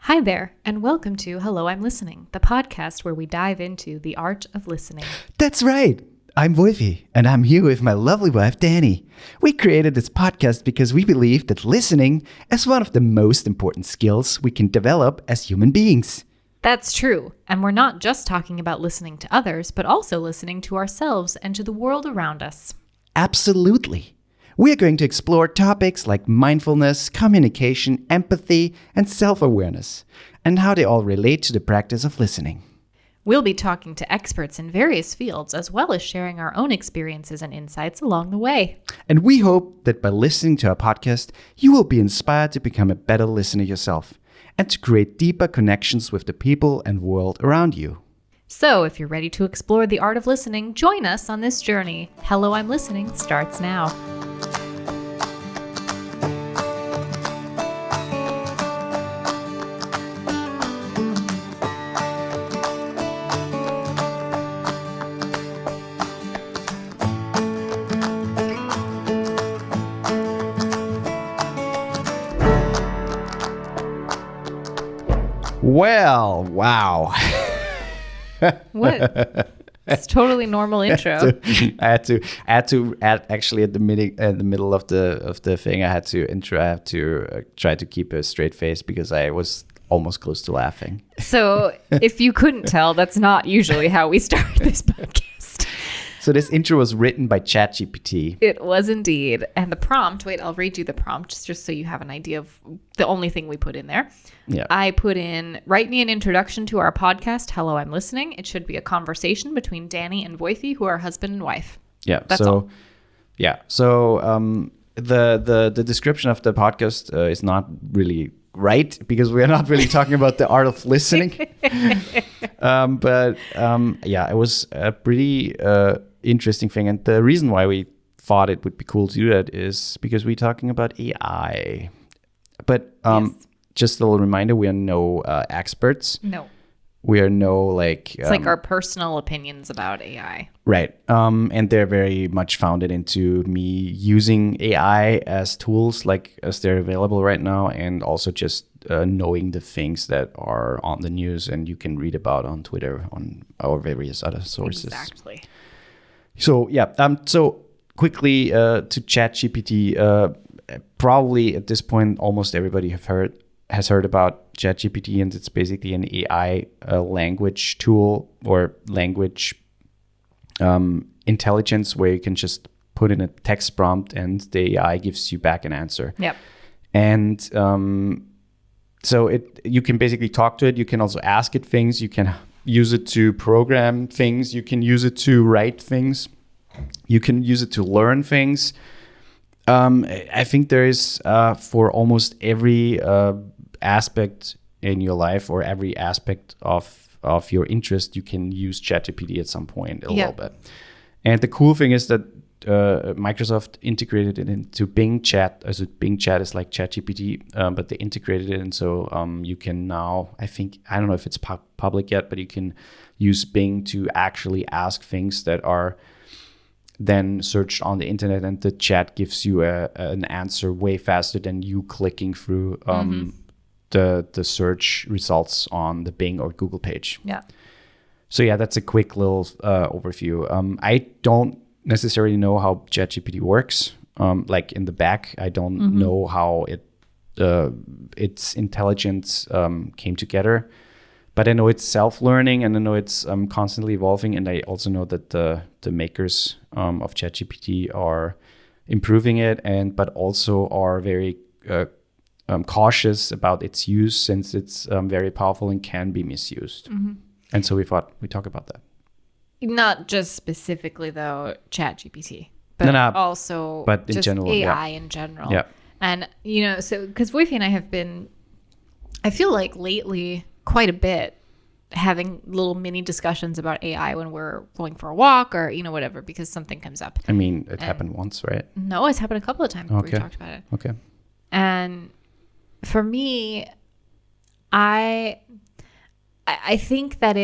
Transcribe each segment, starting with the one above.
Hi there, and welcome to Hello, I'm Listening, the podcast where we dive into the art of listening. That's right. I'm Woifi, and I'm here with my lovely wife, Dani. We created this podcast because we believe that listening is one of the most important skills we can develop as human beings. That's true, and we're not just talking about listening to others, but also listening to ourselves and to the world around us. Absolutely. We are going to explore topics like mindfulness, communication, empathy, and self-awareness, and how they all relate to the practice of listening. We'll be talking to experts in various fields, as well as sharing our own experiences and insights along the way. And we hope that by listening to our podcast, you will be inspired to become a better listener yourself and to create deeper connections with the people and world around you. So, if you're ready to explore the art of listening, join us on this journey. Hello, I'm Listening starts now. Well, wow. What? It's totally normal intro. I had to add actually at the middle of the thing. I had to try to keep a straight face because I was almost close to laughing. So if you couldn't tell, that's not usually how we start this podcast. So this intro was written by ChatGPT. It was indeed. And the prompt, wait, I'll read you the prompt just so you have an idea of the only thing we put in there. Yeah. I put in, write me an introduction to our podcast, Hello, I'm Listening. It should be a conversation between Dani and Woifi, who are husband and wife. Yeah. That's all. Yeah. So the description of the podcast is not really right because we're not really talking about the art of listening. But it was a pretty interesting thing. And the reason why we thought it would be cool to do that is because we're talking about AI. But Yes. just a little reminder, we are no experts. No. We are no It's like our personal opinions about AI. Right. And they're very much founded into me using AI as tools, like as they're available right now, and also just knowing the things that are on the news and you can read about on Twitter, on our various other sources. Exactly. So, yeah. So quickly to ChatGPT, probably at this point, almost everybody has heard about ChatGPT, and it's basically an AI language tool or language intelligence where you can just put in a text prompt and the AI gives you back an answer. Yep. And so you can basically talk to it. You can also ask it things. You can use it to program things. You can use it to write things. You can use it to learn things. I think there is for almost every aspect in your life or every aspect of your interest, you can use ChatGPT at some point a little bit. And the cool thing is that Microsoft integrated it into Bing Chat. Also Bing Chat is like ChatGPT, but they integrated it. And so you can now, I don't know if it's public yet, but you can use Bing to actually ask things that are then searched on the internet, and the chat gives you an answer way faster than you clicking through the search results on the Bing or Google page. Yeah. So yeah, that's a quick little overview. I don't necessarily know how ChatGPT works. Like in the back, I don't know how its intelligence came together. But I know it's self-learning, and I know it's constantly evolving. And I also know that the makers of ChatGPT are improving it, but also are very cautious about its use, since it's very powerful and can be misused. And so we thought we'd talk about that. Not just specifically, though, ChatGPT, but also but in just general, AI in general. Yeah. And, so because Woifi and I have been, I feel like lately, quite a bit, having little mini discussions about AI when we're going for a walk or, whatever, because something comes up. I mean, it happened once, right? No, it's happened a couple of times where we talked about it. Okay. And for me, I think that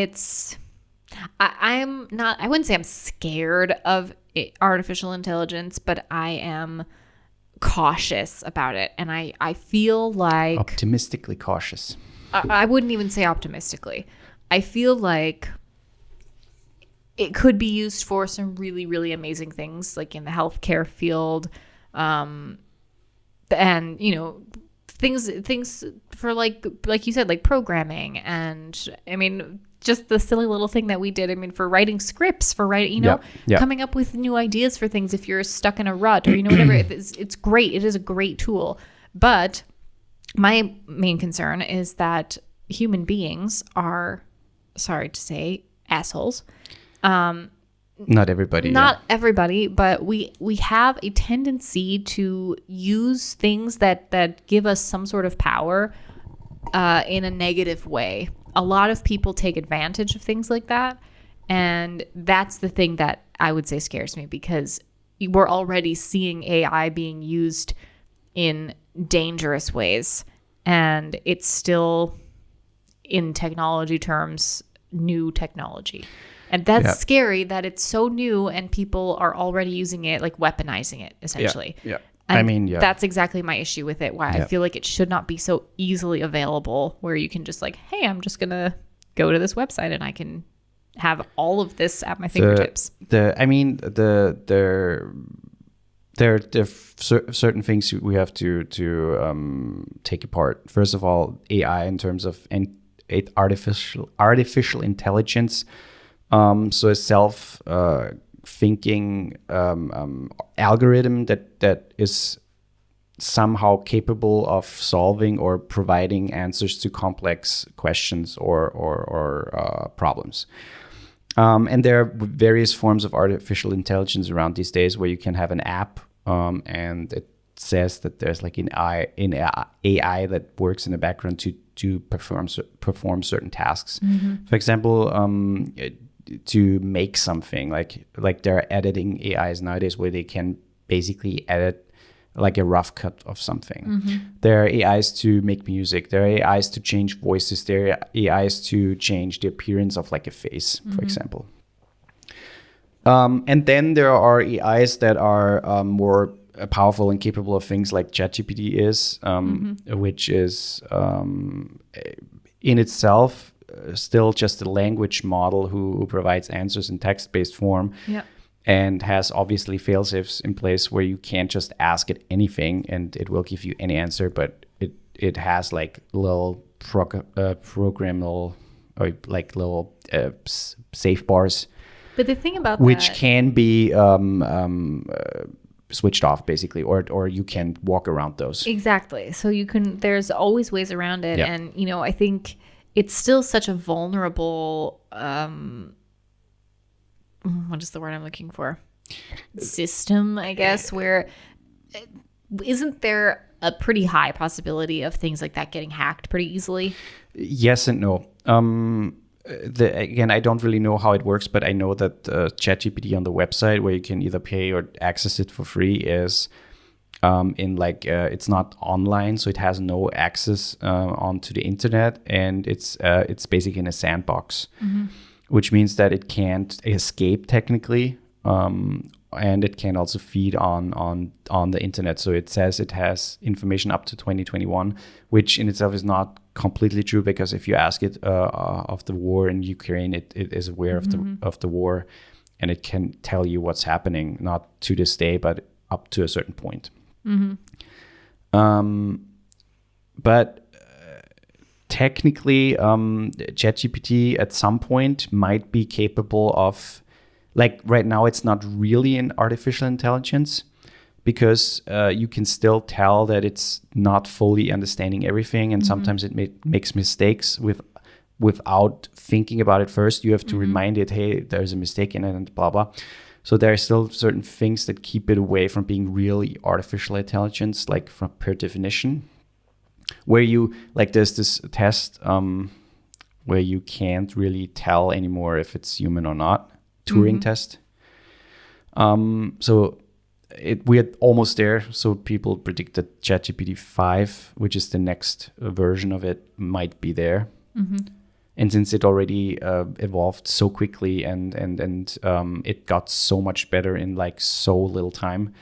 I'm not, I wouldn't say I'm scared of artificial intelligence, but I am cautious about it. And I feel like Optimistically cautious. I wouldn't even say optimistically. I feel like it could be used for some really, really amazing things, like in the healthcare field, and things for like you said, like programming, and I mean, just the silly little thing that we did. I mean, for writing scripts, for writing, coming up with new ideas for things if you're stuck in a rut or whatever. It's great. It is a great tool, but my main concern is that human beings are, sorry to say, assholes. Not everybody. Not everybody, but we have a tendency to use things that give us some sort of power in a negative way. A lot of people take advantage of things like that, and that's the thing that I would say scares me, because we're already seeing AI being used in dangerous ways, and it's still, in technology terms, new technology. And that's scary that it's so new and people are already using it, like weaponizing it, essentially. Yeah. And that's exactly my issue with it, why I feel like it should not be so easily available, where you can just like, hey, I'm just going to go to this website and I can have all of this at my fingertips. There are certain things we have to take apart. First of all, AI in terms of artificial intelligence. So a self thinking algorithm that is somehow capable of solving or providing answers to complex questions or problems. And there are various forms of artificial intelligence around these days, where you can have an app and it says that there's like an AI that works in the background to perform certain tasks. Mm-hmm. For example, to make something, like there are editing AIs nowadays where they can basically edit like a rough cut of something. Mm-hmm. There are AIs to make music. There are AIs to change voices. There are AIs to change the appearance of like a face, for example. And then there are AIs that are more powerful and capable of things like ChatGPT is, which is in itself still just a language model who provides answers in text-based form, and has obviously fail-safes in place where you can't just ask it anything and it will give you any answer, but it has like little programmable or like little safe bars. But the thing about which that, can be switched off basically, or you can walk around those. Exactly. So there's always ways around it. Yeah. And, I think it's still such a vulnerable, what is the word I'm looking for? System, I guess, where isn't there a pretty high possibility of things like that getting hacked pretty easily? Yes and no. Again, I don't really know how it works, but I know that ChatGPT on the website, where you can either pay or access it for free, is it's not online, so it has no access onto the internet, and it's basically in a sandbox, which means that it can't escape technically, and it can also feed on the internet. So it says it has information up to 2021, which in itself is not completely true, because if you ask it of the war in Ukraine, it is aware of the war, and it can tell you what's happening, not to this day, but up to a certain point. But technically, ChatGPT at some point might be capable of, like right now, it's not really an artificial intelligence, because you can still tell that it's not fully understanding everything, and sometimes it makes mistakes without thinking about it first. You have to remind it, hey, there's a mistake in it, and blah blah. So there are still certain things that keep it away from being really artificial intelligence, like from per definition, where you there's this test where you can't really tell anymore if it's human or not. Turing test. So we're almost there. So people predict that ChatGPT 5, which is the next version of it, might be there. And since it already evolved so quickly and it got so much better in like so little time,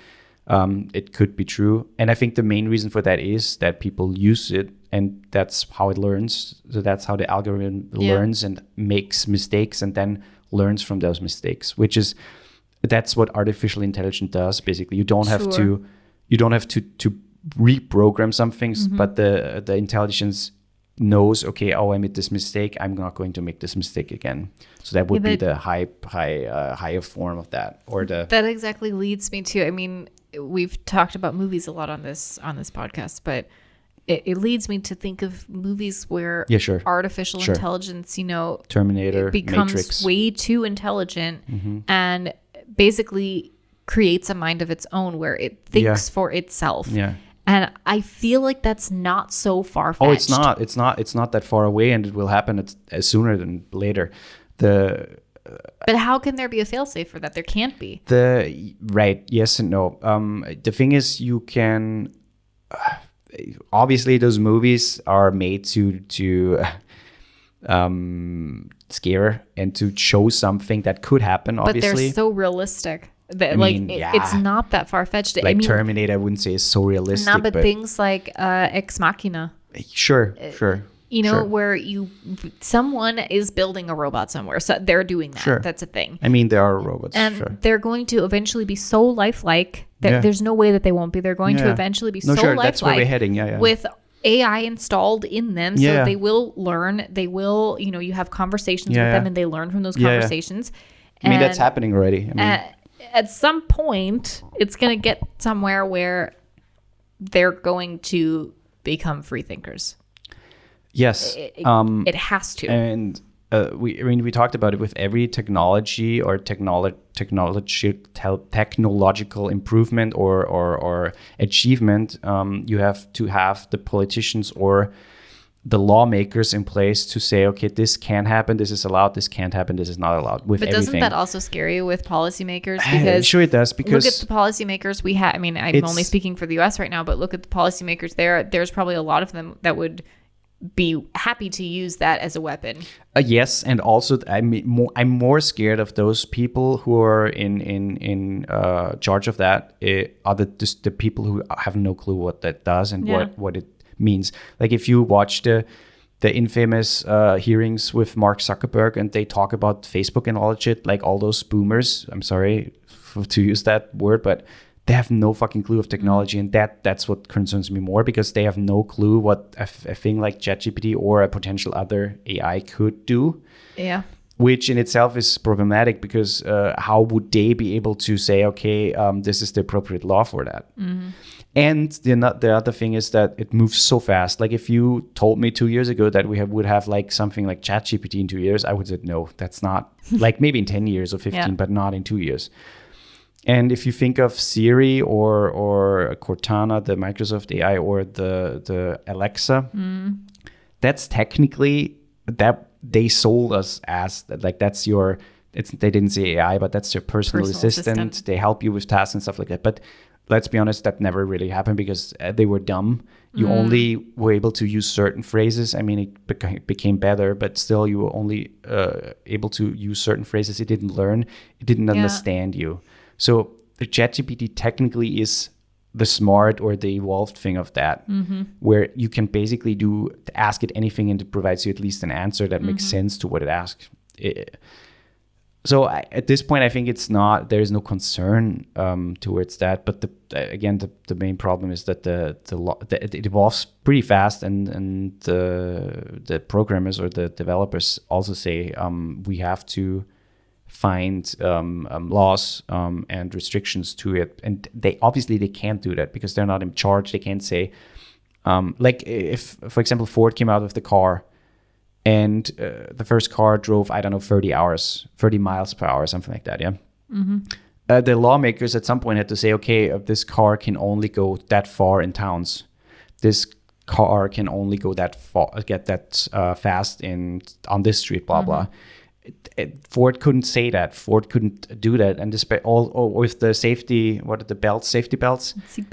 it could be true. And I think the main reason for that is that people use it, and that's how it learns. So that's how the algorithm learns and makes mistakes and then learns from those mistakes, that's what artificial intelligence does. Basically, you don't have to reprogram some things, but the intelligence knows, okay, I made this mistake, I'm not going to make this mistake again. So that would be the higher form of that, or that exactly leads me to, I mean, we've talked about movies a lot on this podcast, but it leads me to think of movies where artificial intelligence, Terminator, becomes Matrix, way too intelligent and basically creates a mind of its own where it thinks for itself. Yeah. And I feel like that's not so far-fetched. Oh, it's not. It's not that far away, and it will happen sooner than later. But how can there be a failsafe for that? There can't be. Right. Yes and no. The thing is, you can. Obviously, those movies are made to scare and to show something that could happen. Obviously, but they're so realistic. It's not that far-fetched. Like Terminator, I wouldn't say is so realistic. But things like Ex Machina. Sure. Where someone is building a robot somewhere. So they're doing that. Sure. That's a thing. I mean, there are robots. And they're going to eventually be so lifelike that there's no way that they won't be. They're going to eventually be so lifelike. That's where we're heading. Yeah. With AI installed in them. So they will learn. They will, you have conversations with them and they learn from those conversations. I mean, that's happening already. At some point, it's going to get somewhere where they're going to become free thinkers. Yes. It has to. And we talked about it with every technology or technological improvement or achievement. You have to have the politicians or the lawmakers in place to say, okay, this can happen, this is allowed, this can't happen, this is not allowed. But doesn't that also scare you with policymakers? Because sure it does. Because look at the policymakers we have. I mean, I'm only speaking for the U.S. right now, but look at the policymakers there. There's probably a lot of them that would be happy to use that as a weapon. Yes, and also I'm more scared of those people who are in charge of that. Are the people who have no clue what that does and what it means. Like if you watch the infamous hearings with Mark Zuckerberg and they talk about Facebook and all that shit, like all those boomers, I'm sorry to use that word, but they have no fucking clue of technology, and that's what concerns me more, because they have no clue what a thing like ChatGPT or a potential other AI could do. Yeah. Which in itself is problematic, because how would they be able to say, okay, this is the appropriate law for that? Mm-hmm. And the other thing is that it moves so fast. Like if you told me 2 years ago that we would have like something like ChatGPT in 2 years, I would say no, that's not. Like maybe in 10 years or 15, but not in 2 years. And if you think of Siri or Cortana, the Microsoft AI, or the Alexa, that's technically that they sold us as like that's your. They didn't say AI, but that's your personal assistant. They help you with tasks and stuff like that. But let's be honest, that never really happened because they were dumb. You only were able to use certain phrases. I mean, it became better, but still, you were only able to use certain phrases. It didn't learn. It didn't understand you. So the ChatGPT technically is the smart or the evolved thing of that, where you can basically ask it anything and it provides you at least an answer that makes sense to what it asks. So at this point, I think there is no concern towards that. But the main problem is that it evolves pretty fast, and the programmers or the developers also say we have to find laws and restrictions to it, and they can't do that because they're not in charge. They can't say like if, for example, Ford came out with the car. And the first car drove, 30 miles per hour, something like that, yeah? Mm-hmm. The lawmakers at some point had to say, okay, this car can only go that far in towns. This car can only go that far, get that fast on this street, blah, blah. Ford couldn't say that. Ford couldn't do that. And despite with the safety, what are the belts? Safety belts? Seat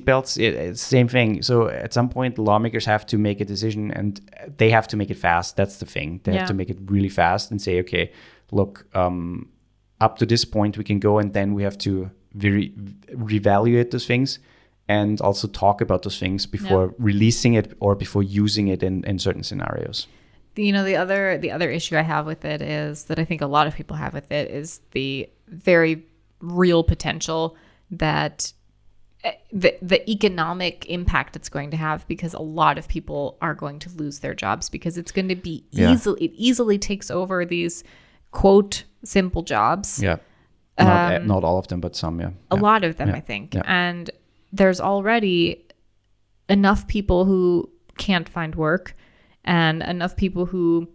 belts. It's the same thing. So at some point, the lawmakers have to make a decision, and they have to make it fast. That's the thing. They have to make it really fast and say, okay, look, up to this point we can go, and then we have to reevaluate those things and also talk about those things before releasing it or before using it in certain scenarios. The other issue I have with it is that I think a lot of people have with it is the very real potential that the economic impact it's going to have, because a lot of people are going to lose their jobs because it's going to be it easily takes over these quote simple jobs. Yeah. Not all of them, but some, A lot of them, I think. Yeah. And there's already enough people who can't find work and enough people who,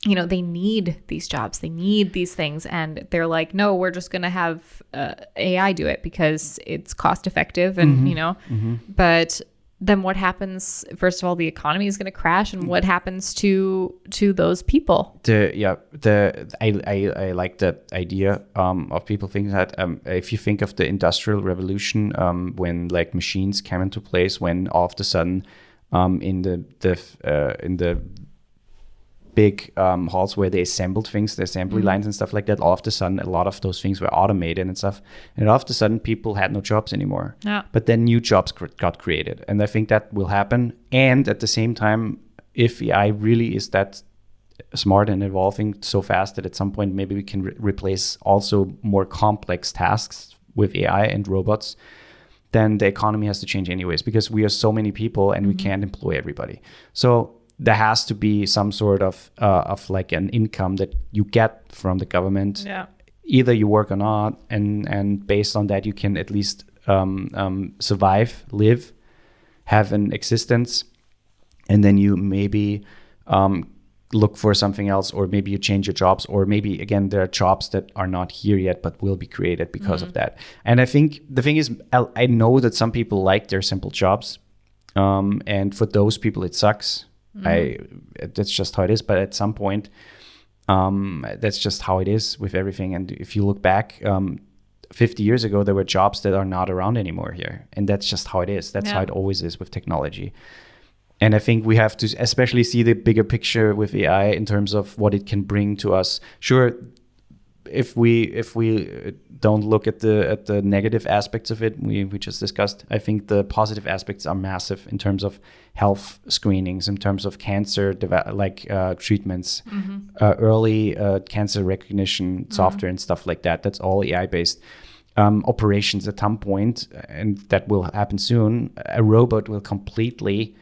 you know, they need these jobs, they need these things. And they're like, no, we're just going to have AI do it because it's cost effective. And, you know, but then what happens? First of all, the economy is going to crash. And what happens to those people? I like that idea of people thinking that if you think of the Industrial Revolution, when like machines came into place, when all of a sudden in the big halls where they assembled things, the assembly lines and stuff like that, all of a sudden a lot of those things were automated and stuff, and all of a sudden people had no jobs anymore. But then new jobs got created, and I think that will happen. And at the same time, if AI really is that smart and evolving so fast that at some point maybe we can replace also more complex tasks with AI and robots, then the economy has to change anyways, because we are so many people and we can't employ everybody. So there has to be some sort of like an income that you get from the government. Either you work or not, and based on that you can at least survive, live, have an existence, and then you maybe look for something else, or maybe you change your jobs, or maybe again there are jobs that are not here yet but will be created because of that. And I think the thing is, I know that some people like their simple jobs, and for those people it sucks. That's just how it is. But at some point, that's just how it is with everything. And if you look back, 50 years ago, there were jobs that are not around anymore here. And that's just how it is. That's how it always is with technology. And I think we have to especially see the bigger picture with AI in terms of what it can bring to us. Sure, if we don't look at the negative aspects of it, we just discussed, I think the positive aspects are massive in terms of health screenings, in terms of cancer treatments, early cancer recognition software and stuff like that. That's all AI based. Operations at some point, and that will happen soon, a robot will completely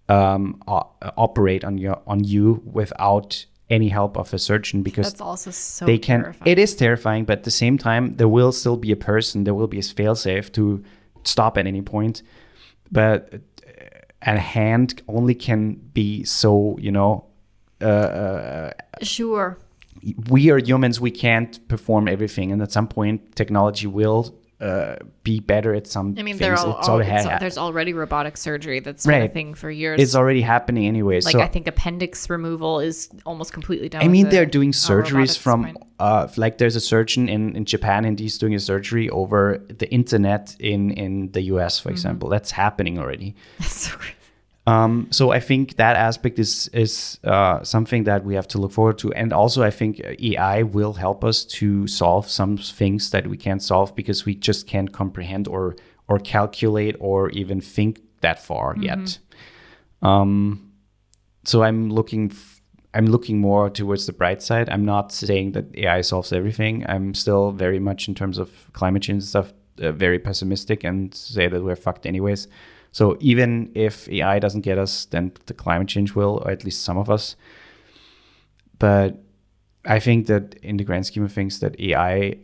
operate on you without any help of a surgeon, because that's also so terrifying. It is terrifying, but at the same time there will still be a person, there will be a fail-safe to stop at any point. But a hand only can be so, sure, we are humans, we can't perform everything, and at some point technology will be better at some things. There's already robotic surgery that's been a thing for years. It's already happening anyways. Like, so I think appendix removal is almost completely done. I mean, they're doing surgeries from like there's a surgeon in Japan, and he's doing a surgery over the internet in the US, for example. That's happening already. That's so crazy. So I think that aspect is something that we have to look forward to. And also I think AI will help us to solve some things that we can't solve because we just can't comprehend or calculate or even think that far yet. So I'm looking more towards the bright side. I'm not saying that AI solves everything. I'm still very much, in terms of climate change and stuff, very pessimistic and say that we're fucked anyways. So even if AI doesn't get us, then the climate change will, or at least some of us. But I think that in the grand scheme of things, that AI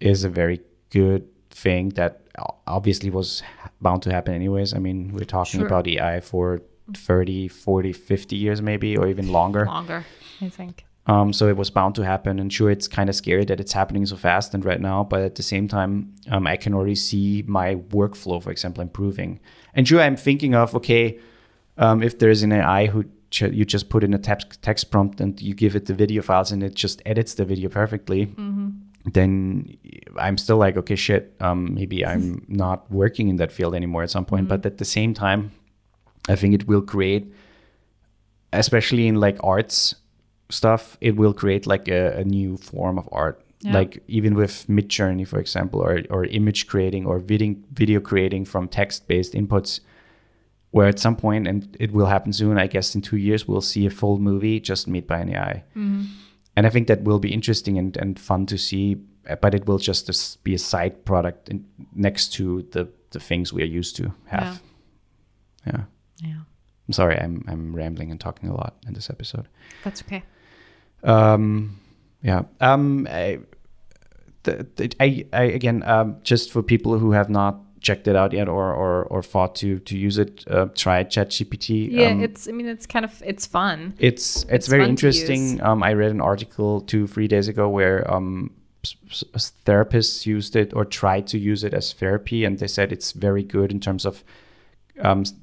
is a very good thing that obviously was bound to happen anyways. I mean, we're talking about AI for 30, 40, 50 years maybe, or even longer. Longer, I think. So it was bound to happen, and sure, it's kind of scary that it's happening so fast and right now, but at the same time, I can already see my workflow, for example, improving. And sure, I'm thinking of, okay, if there's an AI who you just put in a text prompt and you give it the video files and it just edits the video perfectly, then I'm still like, okay, shit, maybe I'm not working in that field anymore at some point. But at the same time, I think it will create, especially in like arts stuff, it will create like a new form of art Yeah. Like even with Midjourney, for example, or image creating or video creating from text-based inputs, where at some point, and it will happen soon, I guess in 2 years, we'll see a full movie just made by an AI. And I think that will be interesting and fun to see, but it will just be a side product next to the things we are used to have. Yeah. I'm sorry, I'm rambling and talking a lot in this episode. That's okay. I again, just for people who have not checked it out yet or thought to use it, try ChatGPT. It's fun. It's very interesting. I read an article 2-3 days ago where therapists used it or tried to use it as therapy, and they said it's very good in terms of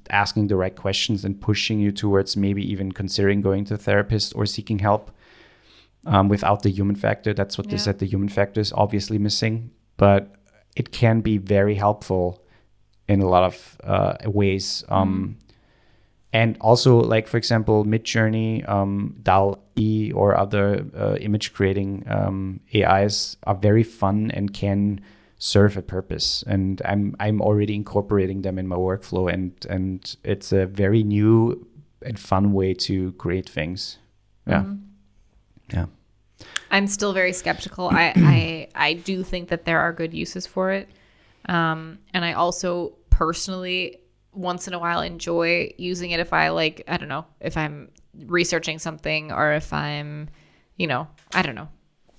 asking the right questions and pushing you towards maybe even considering going to a therapist or seeking help without the human factor. That's what they said. The human factor is obviously missing, but it can be very helpful in a lot of ways. And also, like, for example, Midjourney, DALL-E, or other image creating AIs are very fun and can serve a purpose. And I'm already incorporating them in my workflow, and it's a very new and fun way to create things. Yeah. I'm still very skeptical. I do think that there are good uses for it. And I also personally, once in a while, enjoy using it if I don't know, if I'm researching something or if I'm, I don't know,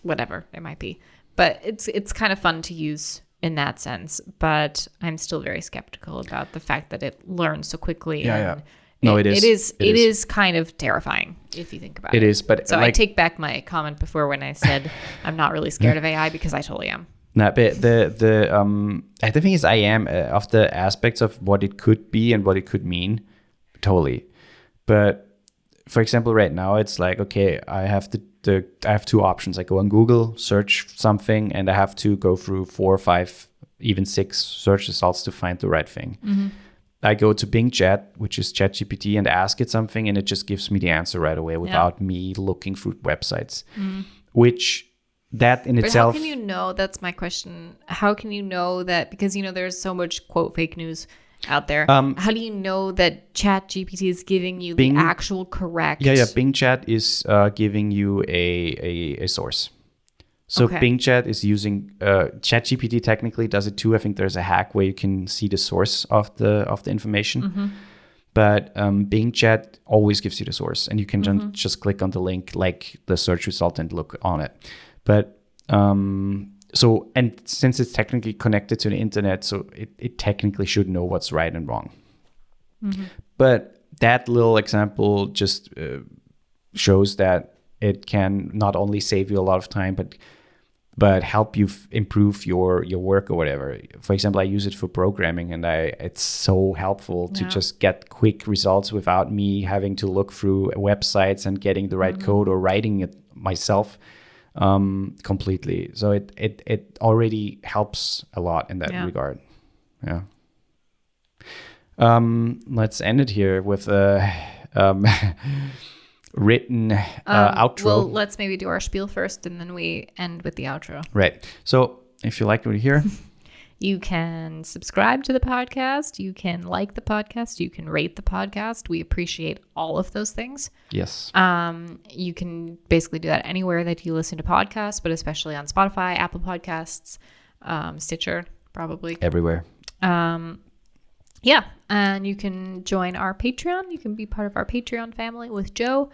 whatever it might be. But it's kind of fun to use in that sense. But I'm still very skeptical about the fact that it learns so quickly. Yeah. No, it is. It is kind of terrifying if you think about it. It is, but so I take back my comment before when I said I'm not really scared of AI, because I totally am. No, but the thing is, I am of the aspects of what it could be and what it could mean, totally. But for example, right now it's like, okay, I have I have two options. I go on Google, search something, and I have to go through 4 or 5, even 6 search results to find the right thing. I go to Bing Chat, which is ChatGPT, and ask it something, and it just gives me the answer right away without me looking through websites, which that in itself. How can you know? That's my question. How can you know that? Because, there's so much quote fake news out there. How do you know that ChatGPT is giving you the actual correct? Yeah. Bing Chat is giving you a source. So Bing Chat is using ChatGPT. Technically does it too. I think there's a hack where you can see the source of the information. But Bing Chat always gives you the source, and you can just click on the link, like the search result, and look on it. But and since it's technically connected to the internet, so it technically should know what's right and wrong. But that little example just shows that it can not only save you a lot of time, but help you improve your work or whatever. For example, I use it for programming, and it's so helpful to just get quick results without me having to look through websites and getting the right code or writing it myself completely. So it already helps a lot in that regard. Yeah. Let's end it here with a written outro. Well, let's maybe do our spiel first, and then we end with the outro. Right. So if you liked what you hear, you can subscribe to the podcast. You can like the podcast. You can rate the podcast. We appreciate all of those things. Yes. You can basically do that anywhere that you listen to podcasts, but especially on Spotify, Apple Podcasts, Stitcher, probably. Everywhere. Yeah. And you can join our Patreon. You can be part of our Patreon family with Joe.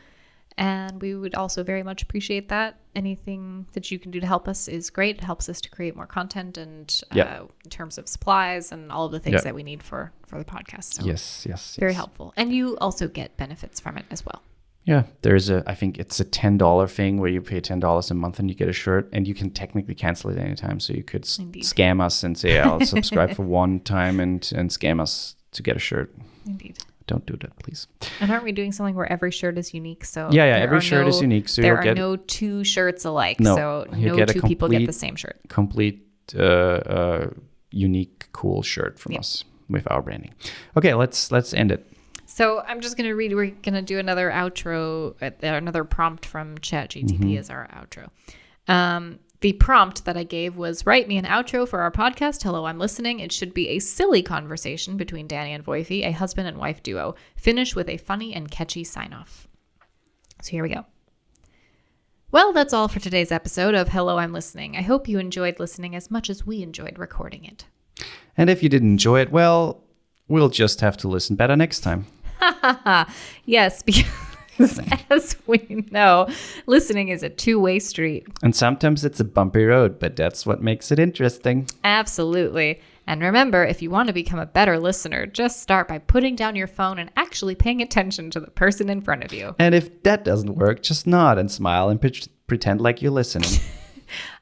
And we would also very much appreciate that. Anything that you can do to help us is great. It helps us to create more content and in terms of supplies and all of the things that we need for the podcast. So yes. Very helpful. And you also get benefits from it as well. Yeah, I think it's a $10 thing where you pay $10 a month and you get a shirt, and you can technically cancel it anytime. So you could scam us and say, I'll subscribe for one time and scam us to get a shirt. Indeed. Don't do that, please. And aren't we doing something where every shirt is unique? So every shirt is unique. So there are no 2 shirts alike. So no 2 people get the same shirt. Complete, unique, cool shirt from us with our branding. Okay, let's end it. So I'm just going to read. We're going to do another outro, another prompt from ChatGPT as our outro. The prompt that I gave was write me an outro for our podcast. Hello, I'm listening. It should be a silly conversation between Dani and Woifi, a husband and wife duo. Finish with a funny and catchy sign off. So here we go. Well, that's all for today's episode of Hello, I'm Listening. I hope you enjoyed listening as much as we enjoyed recording it. And if you didn't enjoy it, well, we'll just have to listen better next time. Yes, because as we know, listening is a two-way street. And sometimes it's a bumpy road, but that's what makes it interesting. Absolutely. And remember, if you want to become a better listener, just start by putting down your phone and actually paying attention to the person in front of you. And if that doesn't work, just nod and smile and pretend like you're listening.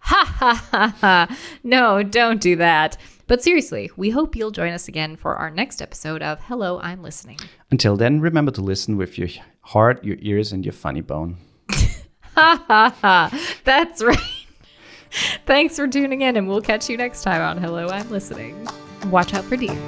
Ha ha ha ha. No, don't do that. But seriously, we hope you'll join us again for our next episode of Hello, I'm Listening. Until then, remember to listen with your heart, your ears, and your funny bone. Ha ha ha. That's right. Thanks for tuning in, and we'll catch you next time on Hello, I'm Listening. Watch out for deer.